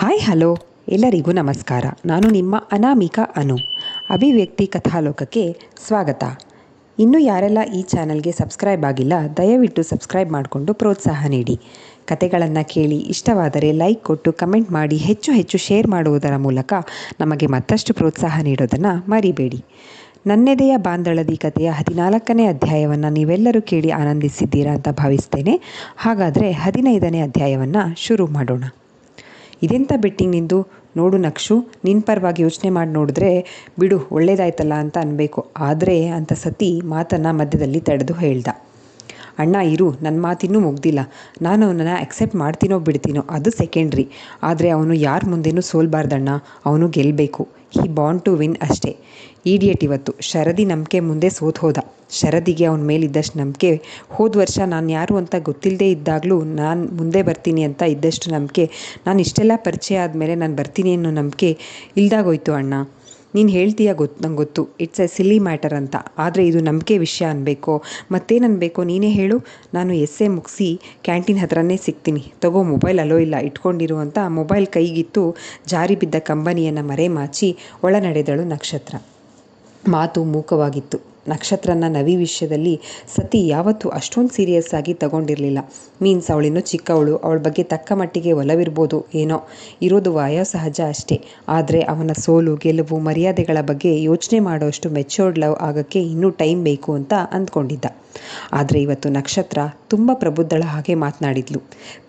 Hi hello ಎಲ್ಲರಿಗೂ ನಮಸ್ಕಾರ. ನಾನು ನಿಮ್ಮ ಅನಾಮಿಕಾ ಅನು. ಅಭಿವ್ಯಕ್ತಿ ಕಥಾಲೋಕಕ್ಕೆ ಸ್ವಾಗತ. ಇನ್ನೂ ಯಾರೆಲ್ಲ ಈ ಚಾನಲ್ಗೆ ಸಬ್ಸ್ಕ್ರೈಬ್ ಆಗಿಲ್ಲ, ದಯವಿಟ್ಟು ಸಬ್ಸ್ಕ್ರೈಬ್ ಮಾಡಿಕೊಂಡು ಪ್ರೋತ್ಸಾಹ ನೀಡಿ. ಕತೆಗಳನ್ನು ಕೇಳಿ ಇಷ್ಟವಾದರೆ ಲೈಕ್ ಕೊಟ್ಟು ಕಮೆಂಟ್ ಮಾಡಿ ಹೆಚ್ಚು ಹೆಚ್ಚು ಶೇರ್ ಮಾಡುವುದರ ಮೂಲಕ ನಮಗೆ ಮತ್ತಷ್ಟು ಪ್ರೋತ್ಸಾಹ ನೀಡೋದನ್ನು ಮರಿಬೇಡಿ. ನನ್ನೆದೆಯ ಬಾಂದಳದಿ ಕಥೆಯ 14ನೇ ಅಧ್ಯಾಯವನ್ನು ನೀವೆಲ್ಲರೂ ಕೇಳಿ ಆನಂದಿಸಿದ್ದೀರಾ ಅಂತ ಭಾವಿಸ್ತೇನೆ. ಹಾಗಾದರೆ 15ನೇ ಅಧ್ಯಾಯವನ್ನು ಶುರು ಮಾಡೋಣ. ಇದೆಂಥ ಬೆಟ್ಟಿಂಗ್ ನಿಂದು ನೋಡು ನಕ್ಷು, ನಿನ್ನ ಪರವಾಗಿ ಯೋಚನೆ ಮಾಡಿ ನೋಡಿದ್ರೆ ಬಿಡು ಒಳ್ಳೇದಾಯ್ತಲ್ಲ ಅಂತ ಅನ್ಬೇಕು. ಆದರೆ ಅಂತ ಸತಿ ಮಾತನ್ನು ಮಧ್ಯದಲ್ಲಿ ತಡೆದು ಹೇಳ್ದ. ಅಣ್ಣ ಇರು, ನನ್ನ ಮಾತಿನ್ನೂ ಮುಗ್ದಿಲ್ಲ. ನಾನು ಅವನನ್ನು ಅಕ್ಸೆಪ್ಟ್ ಮಾಡ್ತೀನೋ ಬಿಡ್ತೀನೋ ಅದು ಸೆಕೆಂಡ್ರಿ. ಆದರೆ ಅವನು ಯಾರ ಮುಂದೆನೂ ಸೋಲ್ಬಾರ್ದಣ್ಣ, ಅವನು ಗೆಲ್ಲಬೇಕು. ಹಿ ಬಾರ್ನ್ ಟು ವಿನ್ ಅಷ್ಟೇ. ಈಡಿಯಟ್ ಇವತ್ತು ಶರದಿ ನಂಬಿಕೆ ಮುಂದೆ ಸೋತು ಹೋದ. ಶರದಿಗೆ ಅವನ ಮೇಲಿದ್ದಷ್ಟು ನಂಬಿಕೆ ಹೋದ ವರ್ಷ ನಾನು ಯಾರು ಅಂತ ಗೊತ್ತಿಲ್ಲದೆ ಇದ್ದಾಗಲೂ ನಾನು ಮುಂದೆ ಬರ್ತೀನಿ ಅಂತ ಇದ್ದಷ್ಟು ನಂಬಿಕೆ ನಾನು ಇಷ್ಟೆಲ್ಲ ಪರಿಚಯ ಆದಮೇಲೆ ನಾನು ಬರ್ತೀನಿ ಅನ್ನೋ ನಂಬಿಕೆ ಇಲ್ದಾಗೋಯ್ತು ಅಣ್ಣ. ನೀನು ಹೇಳ್ತೀಯ ನಂಗೆ ಗೊತ್ತು, ಇಟ್ಸ್ ಎ ಸಿಲ್ಲಿ ಮ್ಯಾಟರ್ ಅಂತ. ಆದರೆ ಇದು ನಂಬಿಕೆ ವಿಷಯ ಅನ್ಬೇಕೋ ಮತ್ತೇನು ಅನ್ಬೇಕೋ ನೀನೇ ಹೇಳು. ನಾನು ಎಸ್ಸೆ ಮುಗಿಸಿ ಕ್ಯಾಂಟೀನ್ ಹತ್ರನೇ ಸಿಗ್ತೀನಿ, ತಗೋ ಮೊಬೈಲ್ ಅಲೋ ಇಲ್ಲ ಇಟ್ಕೊಂಡಿರು ಅಂತ ಮೊಬೈಲ್ ಕೈಗಿತ್ತು ಜಾರಿ ಬಿದ್ದ ಕಂಬನಿಯನ್ನು ಮರೆಮಾಚಿ ಒಳ ನಡೆದಳು ನಕ್ಷತ್ರ. ಮಾತು ಮೂಕವಾಗಿತ್ತು. ನಕ್ಷತ್ರನ ನವಿ ವಿಷಯದಲ್ಲಿ ಸತಿ ಯಾವತ್ತೂ ಅಷ್ಟೊಂದು ಸೀರಿಯಸ್ ಆಗಿ ತಗೊಂಡಿರಲಿಲ್ಲ. ಮೀನ್ಸ್ ಅವಳಿನ್ನೂ ಚಿಕ್ಕವಳು, ಅವಳ ಬಗ್ಗೆ ತಕ್ಕ ಮಟ್ಟಿಗೆ ಒಲವಿರ್ಬೋದು, ಏನೋ ಇರೋದು ವಯೋಸಹಜ ಅಷ್ಟೇ. ಆದರೆ ಅವನ ಸೋಲು ಗೆಲುವು ಮರ್ಯಾದೆಗಳ ಬಗ್ಗೆ ಯೋಚನೆ ಮಾಡೋಷ್ಟು ಮೆಚ್ಯೂರ್ಡ್ ಲವ್ ಆಗೋಕ್ಕೆ ಇನ್ನೂ ಟೈಮ್ ಬೇಕು ಅಂತ ಅಂದ್ಕೊಂಡಿದ್ದ. ಆದರೆ ಇವತ್ತು ನಕ್ಷತ್ರ ತುಂಬ ಪ್ರಬುದ್ಧಳ ಹಾಗೆ ಮಾತನಾಡಿದ್ಲು.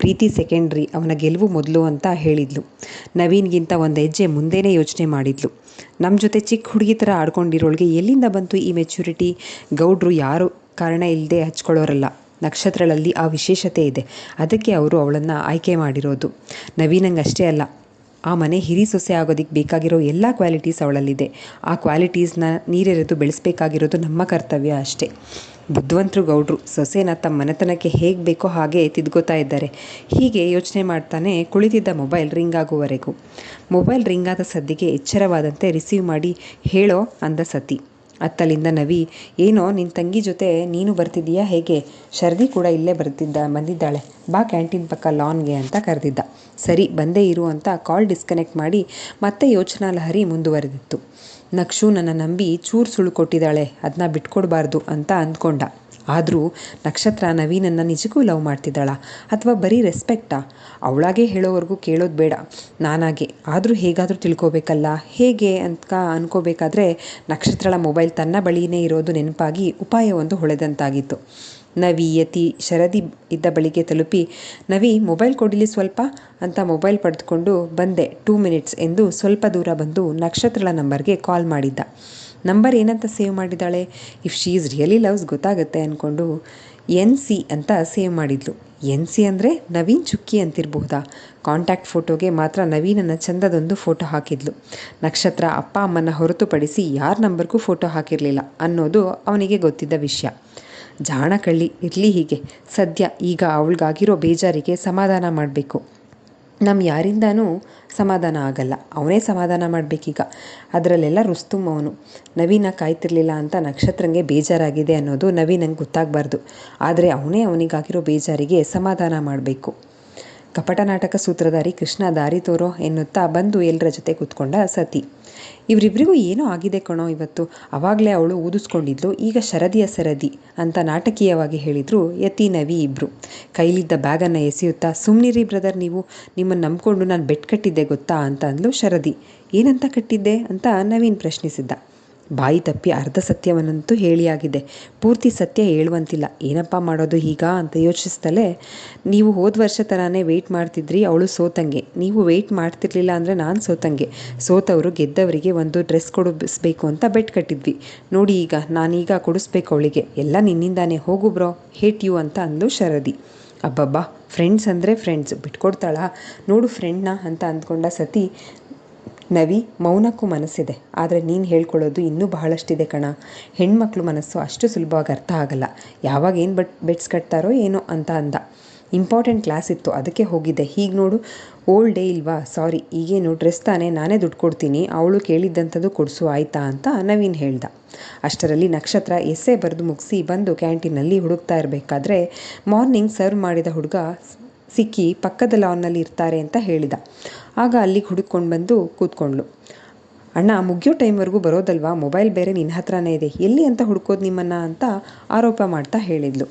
ಪ್ರೀತಿ ಸೆಕೆಂಡ್ರಿ, ಅವನ ಗೆಲುವು ಮೊದಲು ಅಂತ ಹೇಳಿದ್ಲು. ನವೀನ್ಗಿಂತ ಒಂದು ಹೆಜ್ಜೆ ಮುಂದೆನೇ ಯೋಚನೆ ಮಾಡಿದ್ಲು. ನಮ್ಮ ಜೊತೆ ಚಿಕ್ಕ ಹುಡುಗಿ ಥರ ಆಡ್ಕೊಂಡಿರೋಳಿಗೆ ಎಲ್ಲಿಂದ ಬಂತು ಈ ಮೆಚ್ಯೂರಿಟಿ? ಗೌಡ್ರು ಯಾರು ಕಾರಣ ಇಲ್ಲದೆ ಹಚ್ಕೊಳ್ಳೋರಲ್ಲ. ನಕ್ಷತ್ರಗಳಲ್ಲಿ ಆ ವಿಶೇಷತೆ ಇದೆ. ಅದಕ್ಕೆ ಅವರು ಅವಳನ್ನು ಆಯ್ಕೆ ಮಾಡಿರೋದು. ನವೀನಂಗಷ್ಟೇ ಅಲ್ಲ, ಆ ಮನೆ ಹಿರಿ ಸೊಸೆ ಆಗೋದಕ್ಕೆ ಬೇಕಾಗಿರೋ ಎಲ್ಲ ಕ್ವಾಲಿಟೀಸ್ ಅವಳಲ್ಲಿದೆ. ಆ ಕ್ವಾಲಿಟೀಸ್ನ ನೀರೆರೆದು ಬೆಳೆಸಬೇಕಾಗಿರೋದು ನಮ್ಮ ಕರ್ತವ್ಯ ಅಷ್ಟೇ. ಬುದ್ಧಿವಂತರು ಗೌಡ್ರು ಸೊಸೆನ ತಮ್ಮ ಮನೆತನಕ್ಕೆ ಹೇಗೆ ಬೇಕೋ ಹಾಗೆ ತಿದ್ಕೋತಾ ಇದ್ದಾರೆ. ಹೀಗೆ ಯೋಚನೆ ಮಾಡ್ತಾನೆ ಕುಳಿತಿದ್ದ ಮೊಬೈಲ್ ರಿಂಗ್ ಆಗುವವರೆಗೂ. ಮೊಬೈಲ್ ರಿಂಗ್ ಆದ ಸದ್ದಿಗೆ ಎಚ್ಚರವಾದಂತೆ ರಿಸೀವ್ ಮಾಡಿ ಹೇಳೋ ಅಂದ ಸತಿ. ಅತ್ತಲಿಂದ ನವಿ, ಏನೋ ನಿನ್ನ ತಂಗಿ ಜೊತೆ ನೀನು ಬರ್ತಿದ್ದೀಯಾ ಹೇಗೆ? ಶರದಿ ಕೂಡ ಇಲ್ಲೇ ಬಂದಿದ್ದಾಳೆ, ಬಾ ಕ್ಯಾಂಟೀನ್ ಪಕ್ಕ ಲಾನ್ಗೆ ಅಂತ ಕರೆದಿದ್ದ. ಸರಿ ಬಂದೇ ಇರು ಅಂತ ಕಾಲ್ ಡಿಸ್ಕನೆಕ್ಟ್ ಮಾಡಿ ಮತ್ತೆ ಯೋಚನಾ ಲಹರಿ ಮುಂದುವರೆದಿತ್ತು. ನಕ್ಷು ನನ್ನ ನಂಬಿ ಚೂರು ಸುಳ್ಳು ಕೊಟ್ಟಿದ್ದಾಳೆ, ಅದನ್ನ ಬಿಟ್ಕೊಡ್ಬಾರ್ದು ಅಂತ ಅಂದ್ಕೊಂಡ. ಆದರೂ ನಕ್ಷತ್ರ ನವೀನನ್ನು ನಿಜಕ್ಕೂ ಲವ್ ಮಾಡ್ತಿದ್ದಾಳ ಅಥವಾ ಬರೀ ರೆಸ್ಪೆಕ್ಟಾ? ಅವಳಾಗೆ ಹೇಳೋವರೆಗೂ ಕೇಳೋದು ಬೇಡ, ನಾನಾಗೆ ಆದರೂ ಹೇಗಾದರೂ ತಿಳ್ಕೊಬೇಕಲ್ಲ. ಹೇಗೆ ಅಂತ ಅನ್ಕೋಬೇಕಾದ್ರೆ ನಕ್ಷತ್ರಳ ಮೊಬೈಲ್ ತನ್ನ ಬಳಿಯೇ ಇರೋದು ನೆನಪಾಗಿ ಉಪಾಯವೊಂದು ಹೊಳೆದಂತಾಗಿತ್ತು. ನವಿ ಯತಿ ಶರದಿ ಇದ್ದ ಬಳಿಗೆ ತಲುಪಿ, ನವಿ ಮೊಬೈಲ್ ಕೊಡಿಲಿ ಸ್ವಲ್ಪ ಅಂತ ಮೊಬೈಲ್ ಪಡೆದುಕೊಂಡು ಬಂದೆ 2 ಮಿನಿಟ್ಸ್ ಎಂದು ಸ್ವಲ್ಪ ದೂರ ಬಂದು ನಕ್ಷತ್ರಳ ನಂಬರ್ಗೆ ಕಾಲ್ ಮಾಡಿದ್ದ. ನಂಬರ್ ಏನಂತ ಸೇವ್ ಮಾಡಿದ್ದಾಳೆ? If she is really loves ಗೊತ್ತಾಗುತ್ತೆ ಅಂದ್ಕೊಂಡು NC ಅಂತ ಸೇವ್ ಮಾಡಿದ್ಲು. NC ಅಂದರೆ ನವೀನ್ ಚುಕ್ಕಿ ಅಂತಿರಬಹುದಾ? ಕಾಂಟ್ಯಾಕ್ಟ್ ಫೋಟೋಗೆ ಮಾತ್ರ ನವೀನನ್ನ ಚಂದದೊಂದು ಫೋಟೋ ಹಾಕಿದ್ಲು. ನಕ್ಷತ್ರ ಅಪ್ಪ ಅಮ್ಮನ ಹೊರತುಪಡಿಸಿ ಯಾರ ನಂಬರ್ಗೂ ಫೋಟೋ ಹಾಕಿರಲಿಲ್ಲ ಅನ್ನೋದು ಅವನಿಗೆ ಗೊತ್ತಿದ್ದ ವಿಷಯ. ಜಾಣ ಕಳ್ಳಿ, ಇರಲಿ ಹೀಗೆ. ಸದ್ಯ ಈಗ ಅವಳಿಗಾಗಿರೋ ಬೇಜಾರಿಗೆ ಸಮಾಧಾನ ಮಾಡಬೇಕು. ನಮ್ಮ ಯಾರಿಂದನೂ ಸಮಾಧಾನ ಆಗಲ್ಲ, ಅವನೇ ಸಮಾಧಾನ ಮಾಡಬೇಕೀಗ. ಅದರಲ್ಲೆಲ್ಲ ರುಸ್ತುಮ್ ಅವನು. ನವೀನ ಕಾಯ್ತಿರ್ಲಿಲ್ಲ ಅಂತ ನಕ್ಷತ್ರಂಗೆ ಬೇಜಾರಾಗಿದೆ ಅನ್ನೋದು ನವೀನಂಗೆ ಗೊತ್ತಾಗಬಾರ್ದು. ಆದರೆ ಅವನೇ ಅವನಿಗಾಗಿರೋ ಬೇಜಾರಿಗೆ ಸಮಾಧಾನ ಮಾಡಬೇಕು. ಕಪಟ ನಾಟಕ ಸೂತ್ರಧಾರಿ ಕೃಷ್ಣ ದಾರಿ ತೋರೋ ಎನ್ನುತ್ತಾ ಬಂದು ಎಲ್ಲರ ಜೊತೆ ಕೂತ್ಕೊಂಡ ಸತಿ. ಇವರಿಬ್ಬರಿಗೂ ಏನೋ ಆಗಿದೆ ಕಣೋ ಇವತ್ತು. ಆವಾಗಲೇ ಅವಳು ಊದಿಸ್ಕೊಂಡಿದ್ಲು, ಈಗ ಶರದಿಯ ಸರದಿ ಅಂತ ನಾಟಕೀಯವಾಗಿ ಹೇಳಿದರು ಯತಿ ನವಿ ಇಬ್ಬರು. ಕೈಲಿದ್ದ ಬ್ಯಾಗನ್ನು ಎಸೆಯುತ್ತಾ, ಸುಮ್ಮನಿರಿ ಬ್ರದರ್, ನೀವು ನಿಮ್ಮನ್ನು ನಂಬ್ಕೊಂಡು ನಾನು ಬೆಟ್ ಕಟ್ಟಿದ್ದೆ ಗೊತ್ತಾ ಅಂತ ಅಂದ್ಲು ಶರದಿ. ಏನಂತ ಕಟ್ಟಿದ್ದೆ ಅಂತ ನವೀನ್ ಪ್ರಶ್ನಿಸಿದ್ದ. ಬಾಯಿ ತಪ್ಪಿ ಅರ್ಧ ಸತ್ಯವನ್ನಂತೂ ಹೇಳಿಯಾಗಿದೆ, ಪೂರ್ತಿ ಸತ್ಯ ಹೇಳುವಂತಿಲ್ಲ. ಏನಪ್ಪ ಮಾಡೋದು ಈಗ ಅಂತ ಯೋಚಿಸ್ತಲೇ, ನೀವು ಹೋದ ವರ್ಷ ಥರನೇ ವೆಯ್ಟ್ ಮಾಡ್ತಿದ್ರಿ, ಅವಳು ಸೋತಂಗೆ. ನೀವು ವೆಯ್ಟ್ ಮಾಡ್ತಿರ್ಲಿಲ್ಲ ಅಂದರೆ ನಾನು ಸೋತಂಗೆ. ಸೋತವರು ಗೆದ್ದವರಿಗೆ ಒಂದು ಡ್ರೆಸ್ ಕೊಡಿಸ್ಬೇಕು ಅಂತ ಬೆಟ್ ಕಟ್ಟಿದ್ವಿ ನೋಡಿ. ಈಗ ನಾನೀಗ ಕೊಡಿಸ್ಬೇಕು ಅವಳಿಗೆ. ಎಲ್ಲ ನಿನ್ನಿಂದಾನೇ, ಹೋಗು ಬ್ರೋ, ಹೇಟ್ ಯು ಅಂತ ಅಂದು ಶರದಿ. ಅಬ್ಬಬ್ಬಾ, ಫ್ರೆಂಡ್ಸ್ ಅಂದರೆ ಫ್ರೆಂಡ್ಸ್, ಬಿಟ್ಕೊಡ್ತಾಳಾ ನೋಡು ಫ್ರೆಂಡ್ನ ಅಂತ ಅಂದ್ಕೊಂಡ ಸತಿ. ನವಿ, ಮೌನಕ್ಕೂ ಮನಸ್ಸಿದೆ, ಆದರೆ ನೀನು ಹೇಳ್ಕೊಳ್ಳೋದು ಇನ್ನೂ ಬಹಳಷ್ಟಿದೆ ಕಣ. ಹೆಣ್ಮಕ್ಳು ಮನಸ್ಸು ಅಷ್ಟು ಸುಲಭವಾಗಿ ಅರ್ಥ ಆಗಲ್ಲ. ಯಾವಾಗ ಏನು ಬೆಟ್ಸ್ ಕಟ್ತಾರೋ ಏನೋ ಅಂತ ಅಂದ. ಇಂಪಾರ್ಟೆಂಟ್ ಕ್ಲಾಸ್ ಇತ್ತು, ಅದಕ್ಕೆ ಹೋಗಿದ್ದೆ. ಹೀಗೆ ನೋಡು, ಓಲ್ಡ್ ಡೇ ಇಲ್ವಾ? ಸಾರಿ, ಈಗೇನು ಡ್ರೆಸ್ ತಾನೇ, ನಾನೇ ದುಡ್ಡು ಕೊಡ್ತೀನಿ, ಅವಳು ಕೇಳಿದ್ದಂಥದ್ದು ಕೊಡಿಸು ಆಯಿತಾ ಅಂತ ನವೀನ್ ಹೇಳ್ದ. ಅಷ್ಟರಲ್ಲಿ ನಕ್ಷತ್ರ ಬರೆದು ಮುಗಿಸಿ ಬಂದು ಕ್ಯಾಂಟೀನಲ್ಲಿ ಹುಡುಕ್ತಾ ಇರಬೇಕಾದ್ರೆ ಮಾರ್ನಿಂಗ್ ಸರ್ವ್ ಮಾಡಿದ ಹುಡುಗ ಸಿಕ್ಕಿ ಪಕ್ಕದ ಲಾನ್ನಲ್ಲಿ ಇರ್ತಾರೆ ಅಂತ ಹೇಳಿದ. ಆಗ ಅಲ್ಲಿಗೆ ಹುಡುಕೊಂಡು ಬಂದು ಕೂತ್ಕೊಂಡ್ಳು. ಅಣ್ಣ ಮುಗಿಯೋ ಟೈಮ್ವರೆಗೂ ಬರೋದಲ್ವಾ, ಮೊಬೈಲ್ ಬೇರೆ ನಿನ್ನ ಹತ್ರನೇ ಇದೆ, ಎಲ್ಲಿ ಅಂತ ಹುಡ್ಕೋದು ನಿಮ್ಮನ್ನು ಅಂತ ಆರೋಪ ಮಾಡ್ತಾ ಹೇಳಿದ್ಲು.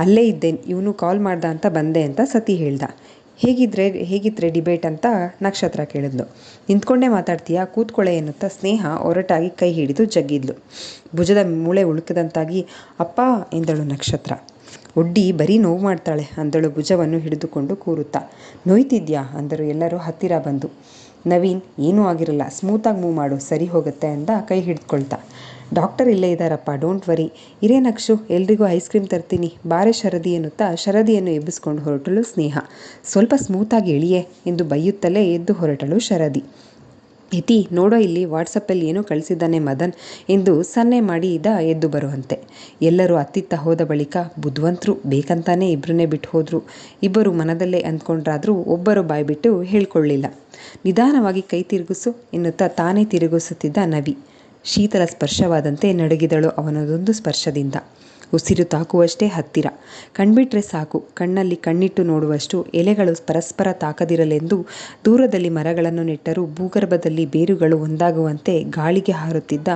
ಅಲ್ಲೇ ಇದ್ದೆ, ಇವನು ಕಾಲ್ ಮಾಡ್ದ ಅಂತ ಬಂದೆ ಅಂತ ಸತಿ ಹೇಳ್ದ. ಹೇಗಿದ್ರೆ ಡಿಬೇಟ್ ಅಂತ ನಕ್ಷತ್ರ ಕೇಳಿದ್ಲು. ನಿಂತ್ಕೊಂಡೇ ಮಾತಾಡ್ತೀಯಾ, ಕೂತ್ಕೊಳ್ಳೆ ಎನ್ನುತ್ತಾ ಸ್ನೇಹ ಒರಟಾಗಿ ಕೈ ಹಿಡಿದು ಜಗ್ಗಿದ್ಲು. ಭುಜದ ಮೂಳೆ ಉಳುಕದಂತಾಗಿ ಅಪ್ಪ ಎಂದಳು ನಕ್ಷತ್ರ. ಒಡ್ಡಿ ಬರೀ ನೋವು ಮಾಡ್ತಾಳೆ ಅಂದಳು ಭುಜವನ್ನು ಹಿಡಿದುಕೊಂಡು ಕೂರುತ್ತಾ. ನೋಯ್ತಿದ್ಯಾ ಅಂದರು ಎಲ್ಲರೂ ಹತ್ತಿರ ಬಂದು. ನವೀನ್ ಏನೂ ಆಗಿರಲ್ಲ, ಸ್ಮೂತಾಗಿ ಮೂವ್ ಮಾಡು, ಸರಿ ಹೋಗುತ್ತೆ ಅಂದ ಕೈ ಹಿಡಿದುಕೊಳ್ತಾ. ಡಾಕ್ಟರ್ ಇಲ್ಲೇ ಇದ್ದಾರಪ್ಪ, ಡೋಂಟ್ ವರಿ. ಇರೇ ನಕ್ಷು, ಎಲ್ರಿಗೂ ಐಸ್ ಕ್ರೀಮ್ ತರ್ತೀನಿ, ಬಾರೆ ಶರದಿ ಎನ್ನುತ್ತಾ ಶರದಿಯನ್ನು ಎಬ್ಬಿಸ್ಕೊಂಡು ಹೊರಟಳು ಸ್ನೇಹ. ಸ್ವಲ್ಪ ಸ್ಮೂತಾಗಿ ಎಳಿಯೇ ಎಂದು ಬೈಯುತ್ತಲೇ ಎದ್ದು ಹೊರಟಳು ಶರದಿ. ಇತಿ ನೋಡೋ, ಇಲ್ಲಿ ವಾಟ್ಸಪ್ಪಲ್ಲಿ ಏನೋ ಕಳಿಸಿದ್ದಾನೆ ಮದನ್ ಎಂದು ಸನ್ನೆ ಮಾಡಿ ಎದ್ದು ಬರುವಂತೆ. ಎಲ್ಲರೂ ಅತ್ತಿತ್ತ ಹೋದ ಬಳಿಕ ಬುದ್ಧಿವಂತರು, ಬೇಕಂತಾನೆ ಇಬ್ಬರನ್ನೇ ಬಿಟ್ಟು ಹೋದ್ರು. ಇಬ್ಬರು ಮನದಲ್ಲೇ ಅಂದ್ಕೊಂಡ್ರಾದ್ರೂ ಒಬ್ಬರು ಬಾಯ್ಬಿಟ್ಟು ಹೇಳ್ಕೊಳ್ಳಿಲ್ಲ. ನಿಧಾನವಾಗಿ ಕೈ ತಿರುಗಿಸು ಎನ್ನುತ್ತಾ ತಾನೇ ತಿರುಗಿಸುತ್ತಿದ್ದ ನವಿ. ಶೀತಲ ಸ್ಪರ್ಶವಾದಂತೆ ನಡುಗಿದಳು ಅವನದೊಂದು ಸ್ಪರ್ಶದಿಂದ. ಉಸಿರು ತಾಕುವಷ್ಟೇ ಹತ್ತಿರ. ಕಣ್ಬಿಟ್ರೆ ಸಾಕು, ಕಣ್ಣಲ್ಲಿ ಕಣ್ಣಿಟ್ಟು ನೋಡುವಷ್ಟು. ಎಲೆಗಳು ಪರಸ್ಪರ ತಾಕದಿರಲೆಂದು ದೂರದಲ್ಲಿ ಮರಗಳನ್ನು ನೆಟ್ಟರೂ ಭೂಗರ್ಭದಲ್ಲಿ ಬೇರುಗಳು ಒಂದಾಗುವಂತೆ ಗಾಳಿಗೆ ಹಾರುತ್ತಿದ್ದ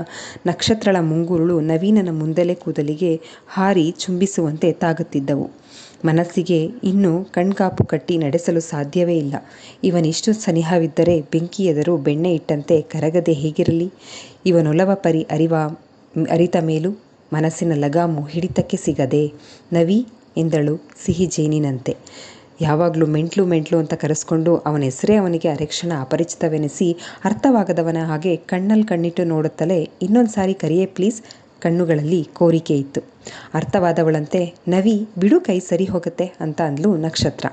ನಕ್ಷತ್ರಳ ಮುಂಗುರುಳು ನವೀನನ ಮುಂದಲೆ ಕೂದಲಿಗೆ ಹಾರಿ ಚುಂಬಿಸುವಂತೆ ತಾಗುತ್ತಿದ್ದವು. ಮನಸ್ಸಿಗೆ ಇನ್ನೂ ಕಣ್ಕಾಪು ಕಟ್ಟಿ ನಡೆಸಲು ಸಾಧ್ಯವೇ ಇಲ್ಲ. ಇವನಿಷ್ಟು ಸನಿಹವಿದ್ದರೆ ಬೆಂಕಿ ಎದರು ಬೆಣ್ಣೆ ಇಟ್ಟಂತೆ ಕರಗದೆ ಹೇಗಿರಲಿ? ಇವನೊಲವ ಪರಿ ಅರಿತ ಮೇಲೂ ಮನಸ್ಸಿನ ಲಗಾಮು ಹಿಡಿತಕ್ಕೆ ಸಿಗದೆ. ನವಿ ಎಂದಳು ಸಿಹಿ ಜೇನಿನಂತೆ. ಯಾವಾಗಲೂ ಮೆಂಟ್ಲು ಅಂತ ಕರೆಸ್ಕೊಂಡು ಅವನ ಹೆಸರೇ ಅವನಿಗೆ ಅರೆಕ್ಷಣ ಅಪರಿಚಿತವೆನಿಸಿ ಅರ್ಥವಾಗದವನ ಹಾಗೆ ಕಣ್ಣಲ್ಲಿ ಕಣ್ಣಿಟ್ಟು ನೋಡುತ್ತಲೇ ಇನ್ನೊಂದು ಸಾರಿ ಕರಿಯೇ ಪ್ಲೀಸ್. ಕಣ್ಣುಗಳಲ್ಲಿ ಕೋರಿಕೆ ಇತ್ತು. ಅರ್ಥವಾದವಳಂತೆ ನವಿ ಬಿಡು, ಕೈ ಸರಿ ಹೋಗುತ್ತೆ ಅಂತ ಅಂದ್ಲು ನಕ್ಷತ್ರ.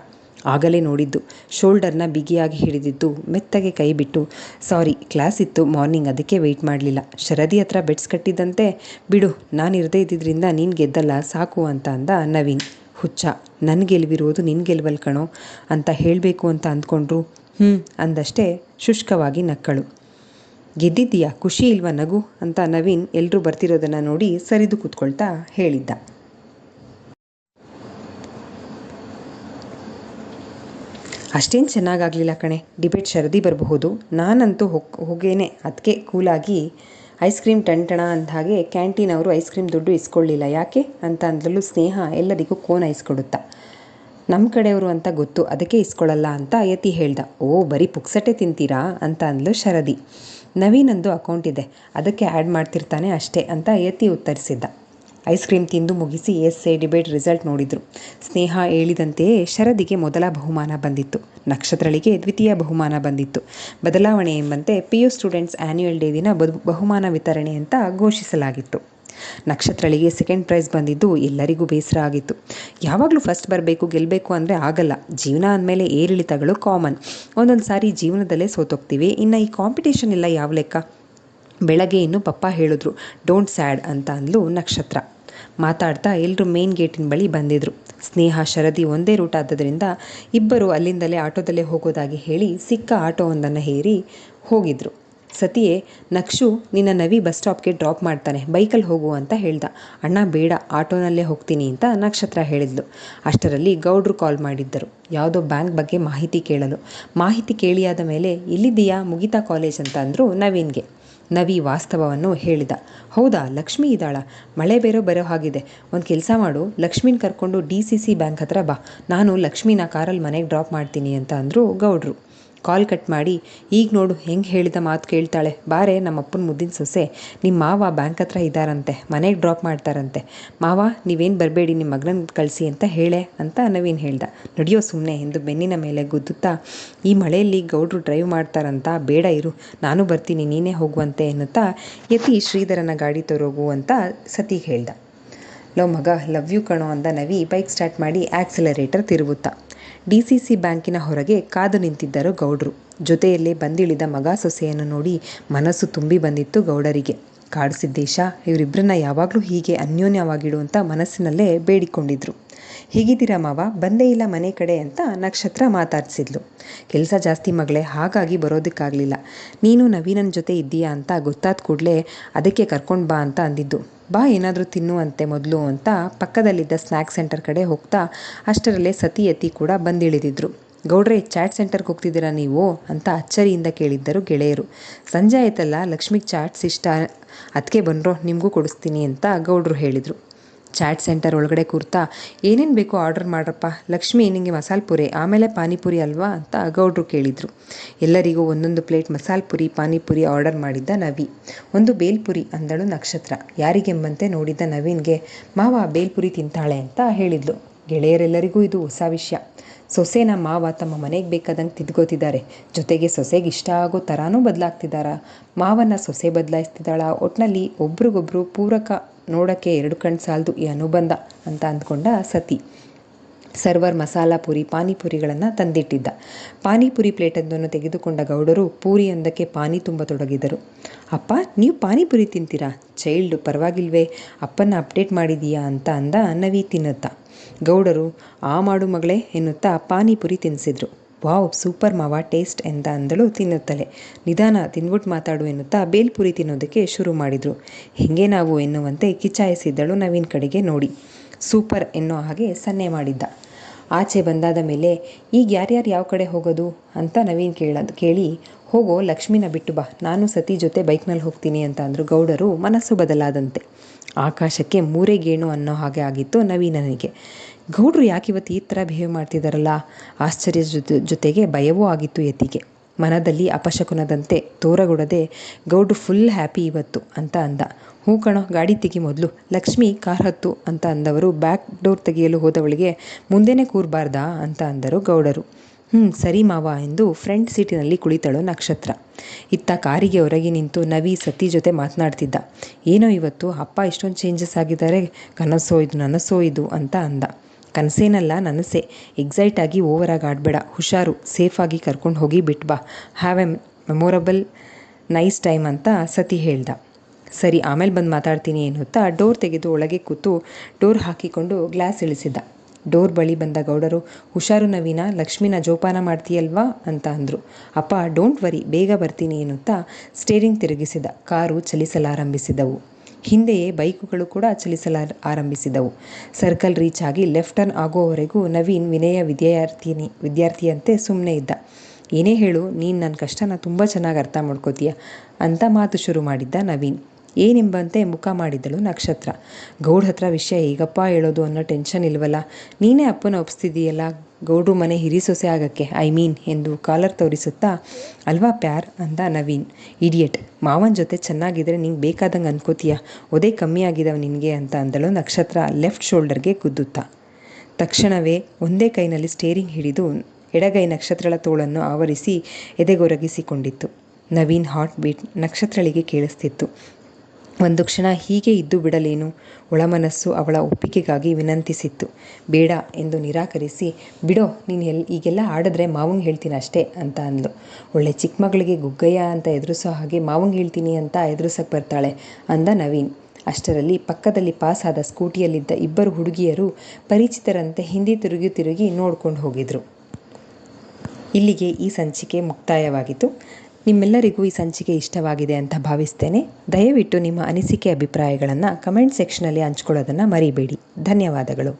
ಆಗಲೇ ನೋಡಿದ್ದು, ಶೋಲ್ಡರ್ನ ಬಿಗಿಯಾಗಿ ಹಿಡಿದಿದ್ದು ಮೆತ್ತಗೆ ಕೈ ಬಿಟ್ಟು, ಸಾರಿ ಕ್ಲಾಸ್ ಇತ್ತು ಮಾರ್ನಿಂಗ್, ಅದಕ್ಕೆ ವೆಯ್ಟ್ ಮಾಡಲಿಲ್ಲ. ಶರದಿ ಹತ್ರ ಬೆಡ್ಸ್ ಕಟ್ಟಿದ್ದಂತೆ. ಬಿಡು, ನಾನು ಇರದೇ ಇದ್ದಿದ್ದರಿಂದ ನೀನು ಗೆದ್ದಲ್ಲ ಸಾಕು ಅಂತ ಅಂದ ನವೀನ್. ಹುಚ್ಚ, ನನ್ನ ಗೆಲುವಿರೋದು ನಿನ್ನ ಗೆಲುವಲ್ ಕಣೋ ಅಂತ ಹೇಳಬೇಕು ಅಂತ ಅಂದ್ಕೊಂಡ್ರು. ಅಂದಷ್ಟೇ ಶುಷ್ಕವಾಗಿ ನಕ್ಕಳು. ಗೆದ್ದಿದ್ದೀಯಾ, ಖುಷಿ ಇಲ್ವಾ, ನಗು ಅಂತ ನವೀನ್ ಎಲ್ಲರೂ ಬರ್ತಿರೋದನ್ನು ನೋಡಿ ಸರಿದು ಕೂತ್ಕೊಳ್ತಾ ಹೇಳಿದ್ದ. ಅಷ್ಟೇನು ಚೆನ್ನಾಗಾಗಲಿಲ್ಲ ಕಣೆ, ಡಿಬೇಟ್ ಶರದಿ ಬರಬಹುದು. ನಾನಂತೂ ಹೋಗೇನೆ ಅದಕ್ಕೆ ಕೂಲಾಗಿ ಐಸ್ ಕ್ರೀಮ್ ಟಣ ಅಂದ ಹಾಗೆ ಕ್ಯಾಂಟೀನ್ ಅವರು ಐಸ್ ಕ್ರೀಮ್ ದುಡ್ಡು ಇಸ್ಕೊಳ್ಳಿಲ್ಲ. ಯಾಕೆ ಅಂತ ಅಂದಳು ಸ್ನೇಹ ಎಲ್ಲರಿಗೂ ಕೋನ್ ಐಸ್ ಕೊಡುತ್ತಾ. ನಮ್ಮ ಕಡೆಯವರು ಅಂತ ಗೊತ್ತು, ಅದಕ್ಕೆ ಇಸ್ಕೊಳ್ಳಲ್ಲ ಅಂತ ಯತಿ ಹೇಳ್ದ. ಓ, ಬರೀ ಪುಕ್ಸಟೆ ತಿಂತೀರಾ ಅಂತ ಅಂದ್ಲು ಶರದಿ. ನವೀನಂದು ಅಕೌಂಟ್ ಇದೆ, ಅದಕ್ಕೆ ಆ್ಯಡ್ ಮಾಡ್ತಿರ್ತಾನೆ ಅಷ್ಟೇ ಅಂತ ಯತಿ ಉತ್ತರಿಸಿದ್ದ. ಐಸ್ ಕ್ರೀಮ್ ತಿಂದು ಮುಗಿಸಿ ಎಸ್ಸೆ ಡಿಬೇಟ್ ರಿಸಲ್ಟ್ ನೋಡಿದ್ರು. ಸ್ನೇಹ ಹೇಳಿದಂತೆಯೇ ಶರದಿಗೆ ಮೊದಲ ಬಹುಮಾನ ಬಂದಿತ್ತು, ನಕ್ಷತ್ರಳಿಗೆ ದ್ವಿತೀಯ ಬಹುಮಾನ ಬಂದಿತ್ತು. ಬದಲಾವಣೆ ಎಂಬಂತೆ PU ಸ್ಟೂಡೆಂಟ್ಸ್ ಆ್ಯನ್ಯುಯಲ್ ಡೇ ದಿನ ಬಹುಮಾನ ವಿತರಣೆ ಅಂತ ಘೋಷಿಸಲಾಗಿತ್ತು. ನಕ್ಷತ್ರಳಿಗೆ ಸೆಕೆಂಡ್ ಪ್ರೈಸ್ ಬಂದಿದ್ದು ಎಲ್ಲರಿಗೂ ಬೇಸರ ಆಗಿತ್ತು. ಯಾವಾಗಲೂ ಫಸ್ಟ್ ಬರಬೇಕು, ಗೆಲ್ಲಬೇಕು ಅಂದರೆ ಆಗಲ್ಲ. ಜೀವನ ಅಂದಮೇಲೆ ಏರಿಳಿತಗಳು ಕಾಮನ್. ಒಂದೊಂದು ಸಾರಿ ಜೀವನದಲ್ಲೇ ಸೋತೋಗ್ತೀವಿ, ಇನ್ನು ಈ ಕಾಂಪಿಟೇಷನ್ ಇಲ್ಲ ಯಾವ ಲೆಕ್ಕ? ಬೆಳಗ್ಗೆ ಇನ್ನು ಪಪ್ಪ ಹೇಳಿದ್ರು, ಡೋಂಟ್ ಸ್ಯಾಡ್ ಅಂತ ಅಂದ್ಲು ನಕ್ಷತ್ರ. ಮಾತಾಡ್ತಾ ಎಲ್ಲರೂ ಮೇನ್ ಗೇಟಿನ ಬಳಿ ಬಂದಿದ್ರು. ಸ್ನೇಹ ಶರದಿ ಒಂದೇ ರೂಟ್ ಆದ್ದರಿಂದ ಇಬ್ಬರು ಅಲ್ಲಿಂದಲೇ ಆಟೋದಲ್ಲೇ ಹೋಗೋದಾಗಿ ಹೇಳಿ ಸಿಕ್ಕ ಆಟೋವೊಂದನ್ನು ಏರಿ ಹೋಗಿದ್ರು. ಸತಿಯೇ, ನಕ್ಷು ನಿನ್ನ ನವಿ ಬಸ್ ಸ್ಟಾಪ್ಗೆ ಡ್ರಾಪ್ ಮಾಡ್ತಾನೆ, ಬೈಕಲ್ಲಿ ಹೋಗು ಅಂತ ಹೇಳ್ದ. ಅಣ್ಣ ಬೇಡ, ಆಟೋನಲ್ಲೇ ಹೋಗ್ತೀನಿ ಅಂತ ನಕ್ಷತ್ರ ಹೇಳಿದ್ಲು. ಅಷ್ಟರಲ್ಲಿ ಗೌಡ್ರು ಕಾಲ್ ಮಾಡಿದ್ದರು, ಯಾವುದೋ ಬ್ಯಾಂಕ್ ಬಗ್ಗೆ ಮಾಹಿತಿ ಕೇಳಲು. ಮಾಹಿತಿ ಕೇಳಿಯಾದ ಮೇಲೆ ಎಲ್ಲಿದ್ದೀಯಾ, ಮುಗಿತಾ ಕಾಲೇಜ್ ಅಂತ ಅಂದರು ನವೀನ್ಗೆ. ನವಿ ವಾಸ್ತವವನ್ನು ಹೇಳಿದ. ಹೌದಾ, ಲಕ್ಷ್ಮಿ ಇದ್ದಾಳ, ಮಳೆ ಬರೋ ಹಾಗಿದೆ. ಒಂದು ಕೆಲಸ ಮಾಡು, ಲಕ್ಷ್ಮಿನ ಕರ್ಕೊಂಡು DCC ಬ್ಯಾಂಕ್ ಹತ್ರ ಬಾ, ನಾನು ಲಕ್ಷ್ಮಿನ ಕಾರಲ್ಲಿ ಮನೆಗೆ ಡ್ರಾಪ್ ಮಾಡ್ತೀನಿ ಅಂತ ಅಂದರು ಗೌಡ್ರು. ಕಾಲ್ ಕಟ್ ಮಾಡಿ, ಈಗ ನೋಡು ಹೆಂಗೆ ಹೇಳಿದ ಮಾತು ಕೇಳ್ತಾಳೆ, ಬಾರೆ ನಮ್ಮಪ್ಪನ ಮುದ್ದಿನ ಸೊಸೆ, ನಿಮ್ಮ ಮಾವ ಬ್ಯಾಂಕ್ ಹತ್ರ ಇದ್ದಾರಂತೆ, ಮನೆಗೆ ಡ್ರಾಪ್ ಮಾಡ್ತಾರಂತೆ. ಮಾವ ನೀವೇನು ಬರಬೇಡಿ, ನಿಮ್ಮ ಮಗನ ಕಳಿಸಿ ಅಂತ ಹೇಳೆ ಅಂತ ನವೀನ್ ಹೇಳ್ದ. ನಡೆಯೋ ಸುಮ್ಮನೆ ಎಂದು ಬೆನ್ನಿನ ಮೇಲೆ ಗುದ್ದುತ್ತಾ, ಈ ಮಳೆಯಲ್ಲಿ ಗೌಡ್ರು ಡ್ರೈವ್ ಮಾಡ್ತಾರಂತ, ಬೇಡ ಇರು, ನಾನು ಬರ್ತೀನಿ, ನೀನೇ ಹೋಗುವಂತೆ ಎನ್ನುತ್ತಾ ಯತಿ ಶ್ರೀಧರನ ಗಾಡಿ ತರೋಗು ಅಂತ ಸತಿಗೆ ಹೇಳ್ದ. ಲವ್ ಮಗ, ಲವ್ ಯು ಕಣೋ ಅಂದ ನವಿ ಬೈಕ್ ಸ್ಟಾರ್ಟ್ ಮಾಡಿ ಆಕ್ಸಿಲರೇಟರ್ ತಿರುಗುತ್ತಾ. DCC ಬ್ಯಾಂಕಿನ ಹೊರಗೆ ಕಾದು ನಿಂತಿದ್ದರು ಗೌಡ್ರು. ಜೊತೆಯಲ್ಲೇ ಬಂದಿಳಿದ ಮಗ ಸೊಸೆಯನ್ನು ನೋಡಿ ಮನಸ್ಸು ತುಂಬಿ ಬಂದಿತ್ತು ಗೌಡರಿಗೆ. ಕಾಡು ಸಿದ್ದೇಶ, ಇವರಿಬ್ಬರನ್ನ ಯಾವಾಗಲೂ ಹೀಗೆ ಅನ್ಯೋನ್ಯವಾಗಿಡು ಅಂತ ಮನಸ್ಸಿನಲ್ಲೇ ಬೇಡಿಕೊಂಡಿದ್ರು. ಹೇಗಿದ್ದೀರಾ ಮಾವ, ಬಂದೇ ಇಲ್ಲ ಮನೆ ಕಡೆ ಅಂತ ನಕ್ಷತ್ರ ಮಾತಾಡ್ಸಿದ್ಲು. ಕೆಲಸ ಜಾಸ್ತಿ ಮಗಳೇ, ಹಾಗಾಗಿ ಬರೋದಕ್ಕಾಗಲಿಲ್ಲ. ನೀನು ನವೀನನ ಜೊತೆ ಇದ್ದೀಯಾ ಅಂತ ಗೊತ್ತಾದ ಕೂಡಲೇ ಅದಕ್ಕೆ ಕರ್ಕೊಂಡು ಬಾ ಅಂತ ಅಂದಿದ್ದು. ಬಾ ಏನಾದರೂ ತಿನ್ನುವಂತೆ ಮೊದಲು ಅಂತ ಪಕ್ಕದಲ್ಲಿದ್ದ ಸ್ನ್ಯಾಕ್ ಸೆಂಟರ್ ಕಡೆ ಹೋಗ್ತಾ ಅಷ್ಟರಲ್ಲೇ ಸತಿ ಕೂಡ ಬಂದಿಳಿದಿದ್ರು. ಗೌಡ್ರೆ, ಚಾಟ್ ಸೆಂಟರ್ಗೆ ಹೋಗ್ತಿದ್ದೀರಾ ನೀವು ಅಂತ ಅಚ್ಚರಿಯಿಂದ ಕೇಳಿದ್ದರು ಗೆಳೆಯರು. ಸಂಜೆ ಆಯ್ತಲ್ಲ, ಲಕ್ಷ್ಮಿಗೆ ಚಾಟ್ಸ್ ಇಷ್ಟ, ಅದಕ್ಕೆ ಬಂದ್ರೋ ನಿಮಗೂ ಕೊಡಿಸ್ತೀನಿ ಅಂತ ಗೌಡ್ರು ಹೇಳಿದರು. ಚಾಟ್ ಸೆಂಟರ್ ಒಳಗಡೆ ಕೂರ್ತಾ ಏನೇನು ಬೇಕೋ ಆರ್ಡರ್ ಮಾಡ್ರಪ್ಪ ಲಕ್ಷ್ಮಿ, ನಿಮಗೆ ಮಸಾಲೆ ಪುರಿ ಆಮೇಲೆ ಪಾನಿಪುರಿ ಅಲ್ವಾ ಅಂತ ಗೌಡ್ರು ಕೇಳಿದರು. ಎಲ್ಲರಿಗೂ ಒಂದೊಂದು ಪ್ಲೇಟ್ ಮಸಾಲೆ ಪುರಿ ಪಾನಿಪುರಿ ಆರ್ಡರ್ ಮಾಡಿದ್ದ ನವಿ. ಒಂದು ಬೇಲ್ಪುರಿ ಅಂದಳು ನಕ್ಷತ್ರ. ಯಾರಿಗೆಂಬಂತೆ ನೋಡಿದ್ದ ನವೀನ್ಗೆ ಮಾವ ಬೇಲ್ಪುರಿ ತಿಂತಾಳೆ ಅಂತ ಹೇಳಿದ್ಲು. ಗೆಳೆಯರೆಲ್ಲರಿಗೂ ಇದು ಹೊಸ ವಿಷಯ. ಸೊಸೆನ ಮಾವ ತಮ್ಮ ಮನೆಗೆ ಬೇಕಾದಂಗೆ ತಿದ್ಕೋತಿದ್ದಾರೆ, ಜೊತೆಗೆ ಸೊಸೆಗೆ ಇಷ್ಟ ಆಗೋ ಥರಾನೂ ಬದಲಾಗ್ತಿದ್ದಾರ. ಮಾವನ ಸೊಸೆ ಬದಲಾಯಿಸ್ತಿದ್ದಾಳ. ಒಟ್ಟಿನಲ್ಲಿ ಒಬ್ರಿಗೊಬ್ರು ಪೂರಕ, ನೋಡೋಕ್ಕೆ 2 ಕಣ್ಣು ಸಾಲದು ಈ ಅನುಬಂಧ ಅಂತ ಅಂದ್ಕೊಂಡ ಸತಿ. ಸರ್ವರ್ ಮಸಾಲ ಪುರಿ ಪಾನಿಪುರಿಗಳನ್ನು ತಂದಿಟ್ಟಿದ್ದ. ಪಾನಿಪುರಿ ಪ್ಲೇಟೊಂದನ್ನು ತೆಗೆದುಕೊಂಡ ಗೌಡರು ಪೂರಿಯೊಂದಕ್ಕೆ ಪಾನಿ ತುಂಬ ತೊಡಗಿದರು. ಅಪ್ಪ, ನೀವು ಪಾನಿಪುರಿ ತಿಂತೀರಾ? ಚೈಲ್ಡು, ಪರವಾಗಿಲ್ವೇ, ಅಪ್ಪನ ಅಪ್ಡೇಟ್ ಮಾಡಿದೀಯಾ ಅಂತ ಅಂದ ನವಿ ತಿನ್ನುತ್ತಾ. ಗೌಡರು ಆ ಮಾಡು ಮಗಳೇ ಎನ್ನುತ್ತಾ ಪಾನಿಪುರಿ ತಿನ್ನಿಸಿದ್ರು. ವಾವ್, ಸೂಪರ್ ಮಾವ, ಟೇಸ್ಟ್ ಎಂದ ಅಂದಳು ತಿನ್ನುತ್ತಲೇ. ನಿಧಾನ, ತಿಂದ್ಬಿಟ್ಟು ಮಾತಾಡು ಎನ್ನುತ್ತಾ ಬೇಲ್ಪುರಿ ತಿನ್ನೋದಕ್ಕೆ ಶುರು ಮಾಡಿದರು. ಹೆಂಗೆ ನಾವು ಎನ್ನುವಂತೆ ಕಿಚಾಯಿಸಿದ್ದಳು ನವೀನ್ ಕಡೆಗೆ ನೋಡಿ. ಸೂಪರ್ ಎನ್ನೋ ಹಾಗೆ ಸನ್ನೆ ಮಾಡಿದ್ದ. ಆಚೆ ಬಂದಾದ ಮೇಲೆ ಈಗ ಯಾರ್ಯಾರು ಯಾವ ಕಡೆ ಹೋಗೋದು ಅಂತ ನವೀನ್ ಕೇಳಿ ಹೋಗೋ ಲಕ್ಷ್ಮಿನ ಬಿಟ್ಟು ಬಾ, ನಾನು ಸತಿ ಜೊತೆ ಬೈಕ್ನಲ್ಲಿ ಹೋಗ್ತೀನಿ ಅಂತ ಅಂದರು ಗೌಡರು ಮನಸ್ಸು ಬದಲಾದಂತೆ. ಆಕಾಶಕ್ಕೆ ಮೂರೇ ಗೇಣು ಅನ್ನೋ ಹಾಗೆ ಆಗಿತ್ತು ನವೀನನಿಗೆ. ಗೌಡ್ರು ಯಾಕಿವತ್ತು ಈ ಥರ ಬಿಹೇವ್ ಮಾಡ್ತಿದ್ದಾರಲ್ಲ? ಆಶ್ಚರ್ಯದ ಜೊತೆಗೆ ಭಯವೂ ಆಗಿತ್ತು ಯತಿಗೆ. ಮನದಲ್ಲಿ ಅಪಶಕುನದಂತೆ ತೋರಗೊಡದೆ ಗೌಡ್ರು ಫುಲ್ ಹ್ಯಾಪಿ ಇವತ್ತು ಅಂತ ಅಂದ. ಹೂ ಕಣೋ, ಗಾಡಿ ತೆಗಿ ಮೊದಲು, ಲಕ್ಷ್ಮಿ ಕಾರ್ ಹತ್ತು ಅಂತ ಅಂದವರು ಬ್ಯಾಕ್ ಡೋರ್ ತೆಗೆಯಲು ಹೋದವಳಿಗೆ ಮುಂದೆನೇ ಕೂರಬಾರ್ದಾ ಅಂತ ಅಂದರು ಗೌಡರು. ಸರಿ ಮಾವ ಎಂದು ಫ್ರಂಟ್ ಸೀಟಿನಲ್ಲಿ ಕುಳಿತಳು ನಕ್ಷತ್ರ. ಇತ್ತ ಕಾರಿಗೆ ಹೊರಗೆ ನಿಂತು ನವಿ ಸತಿ ಜೊತೆ ಮಾತನಾಡ್ತಿದ್ದ. ಏನೋ ಇವತ್ತು ಅಪ್ಪ ಇಷ್ಟೊಂದು ಚೇಂಜಸ್ ಆಗಿದ್ದಾರೆ, ಕನಸೋ ಇದು ನನಸೋ ಇದು ಅಂತ ಅಂದ. ಕನಸೇನಲ್ಲ, ನನಸೆ. ಎಕ್ಸೈಟ್ ಆಗಿ ಓವರಾಗಿ ಆಡಬೇಡ, ಹುಷಾರು, ಸೇಫಾಗಿ ಕರ್ಕೊಂಡು ಹೋಗಿ ಬಿಟ್ಟು ಬಾ. Have A memorable nice time ಅಂತ ಸತಿ ಹೇಳ್ದ. ಸರಿ, ಆಮೇಲೆ ಬಂದು ಮಾತಾಡ್ತೀನಿ ಎನ್ನುತ್ತಾ ಡೋರ್ ತೆಗೆದು ಒಳಗೆ ಕೂತು ಡೋರ್ ಹಾಕಿಕೊಂಡು ಗ್ಲಾಸ್ ಇಳಿಸಿದ್ದ. ಡೋರ್ ಬಳಿ ಬಂದ ಗೌಡರು, ಹುಷಾರು ನವೀನ, ಲಕ್ಷ್ಮಿನ ಜೋಪಾನ ಮಾಡ್ತೀಯಲ್ವಾ ಅಂತ ಅಂದರು. ಅಪ್ಪ ಡೋಂಟ್ ವರಿ, ಬೇಗ ಬರ್ತೀನಿ ಎನ್ನುತ್ತಾ ಸ್ಟೇರಿಂಗ್ ತಿರುಗಿಸಿದ. ಕಾರು ಚಲಿಸಲಾರಂಭಿಸಿದವು. ಹಿಂದೆಯೇ ಬೈಕುಗಳು ಕೂಡ ಆರಂಭಿಸಿದವು. ಸರ್ಕಲ್ ರೀಚ್ ಆಗಿ ಲೆಫ್ಟ್ ಟರ್ನ್ ಆಗೋವರೆಗೂ ನವೀನ್ ವಿನಯ ವಿದ್ಯಾರ್ಥಿಯಂತೆ ಸುಮ್ಮನೆ ಇದ್ದ. ಏನೇ ಹೇಳು, ನೀನು ನನ್ನ ಕಷ್ಟನ ತುಂಬ ಚೆನ್ನಾಗಿ ಅರ್ಥ ಮಾಡ್ಕೋತೀಯ ಅಂತ ಮಾತು ಶುರು ಮಾಡಿದ್ದ ನವೀನ್. ಏನೆಂಬಂತೆ ಮುಖ ಮಾಡಿದ್ದಳು ನಕ್ಷತ್ರ. ಗೌಡ್ ಹತ್ರ ವಿಷಯ ಹೇಗಪ್ಪ ಹೇಳೋದು ಅನ್ನೋ ಟೆನ್ಷನ್ ಇಲ್ವಲ್ಲ, ನೀನೇ ಅಪ್ಪನ ಒಪ್ಸ್ತಿದೀಯಲ್ಲ ಗೌಡ್ರು ಮನೆ ಹಿರಿ ಸೊಸೆ ಆಗಕ್ಕೆ, ಎಂದು ಕಾಲರ್ ತೋರಿಸುತ್ತಾ. ಅಲ್ವಾ ಪ್ಯಾರ್ ಅಂದ ನವೀನ್. ಇಡಿಯಟ್, ಮಾವನ ಜೊತೆ ಚೆನ್ನಾಗಿದ್ರೆ ನಿಂಗೆ ಬೇಕಾದಂಗೆ ಅನ್ಕೋತೀಯ, ಒದೇ ಕಮ್ಮಿ ಆಗಿದಾವೆ ನಿನಗೆ ಅಂತ ಅಂದಳು ನಕ್ಷತ್ರ ಲೆಫ್ಟ್ ಶೋಲ್ಡರ್ಗೆ ಗುದ್ದುತ್ತಾ. ತಕ್ಷಣವೇ ಒಂದೇ ಕೈನಲ್ಲಿ ಸ್ಟೇರಿಂಗ್ ಹಿಡಿದು ಎಡಗೈ ನಕ್ಷತ್ರಳ ತೋಳನ್ನು ಆವರಿಸಿ ಎದೆಗೊರಗಿಸಿಕೊಂಡಿತ್ತು. ನವೀನ್ ಹಾರ್ಟ್ ಬೀಟ್ ನಕ್ಷತ್ರಳಿಗೆ ಕೇಳಿಸ್ತಿತ್ತು. ಒಂದು ಕ್ಷಣ ಹೀಗೆ ಇದ್ದು ಬಿಡಲೇನು? ಒಳಮನಸ್ಸು ಅವಳ ಒಪ್ಪಿಗೆಗಾಗಿ ವಿನಂತಿಸಿತ್ತು. ಬೇಡ ಎಂದು ನಿರಾಕರಿಸಿ, ಬಿಡೋ, ನೀನು ಈಗೆಲ್ಲ ಆಡಿದ್ರೆ ಮಾವಂಗೆ ಹೇಳ್ತೀನಿ ಅಷ್ಟೇ ಅಂತ ಅಂದ್ಲು. ಒಳ್ಳೆ ಚಿಕ್ಕ ಮಗಳಿಗೆ ಗುಗ್ಗಯ್ಯ ಅಂತ ಎದುರಿಸೋ ಹಾಗೆ ಮಾವಂಗೆ ಹೇಳ್ತೀನಿ ಅಂತ ಎದುರಿಸಕ್ಕೆ ಬರ್ತಾಳೆ ಅಂದ ನವೀನ್. ಅಷ್ಟರಲ್ಲಿ ಪಕ್ಕದಲ್ಲಿ ಪಾಸ್ ಆದ ಸ್ಕೂಟಿಯಲ್ಲಿದ್ದ ಇಬ್ಬರು ಹುಡುಗಿಯರು ಪರಿಚಿತರಂತೆ ಹಿಂದೆ ತಿರುಗಿ ನೋಡ್ಕೊಂಡು ಹೋಗಿದ್ರು. ಇಲ್ಲಿಗೆ ಈ ಸಂಚಿಕೆ ಮುಕ್ತಾಯವಾಗಿತ್ತು. ನಿಮ್ಮೆಲ್ಲರಿಗೂ ಈ ಸಂಚಿಕೆ ಇಷ್ಟವಾಗಿದೆ ಅಂತ ಭಾವಿಸ್ತೇನೆ. ದಯವಿಟ್ಟು ನಿಮ್ಮ ಅನಿಸಿಕೆ ಅಭಿಪ್ರಾಯಗಳನ್ನು ಕಮೆಂಟ್ ಸೆಕ್ಷನಲ್ಲಿ ಹಂಚ್ಕೊಳ್ಳೋದನ್ನು ಮರಿಬೇಡಿ. ಧನ್ಯವಾದಗಳು.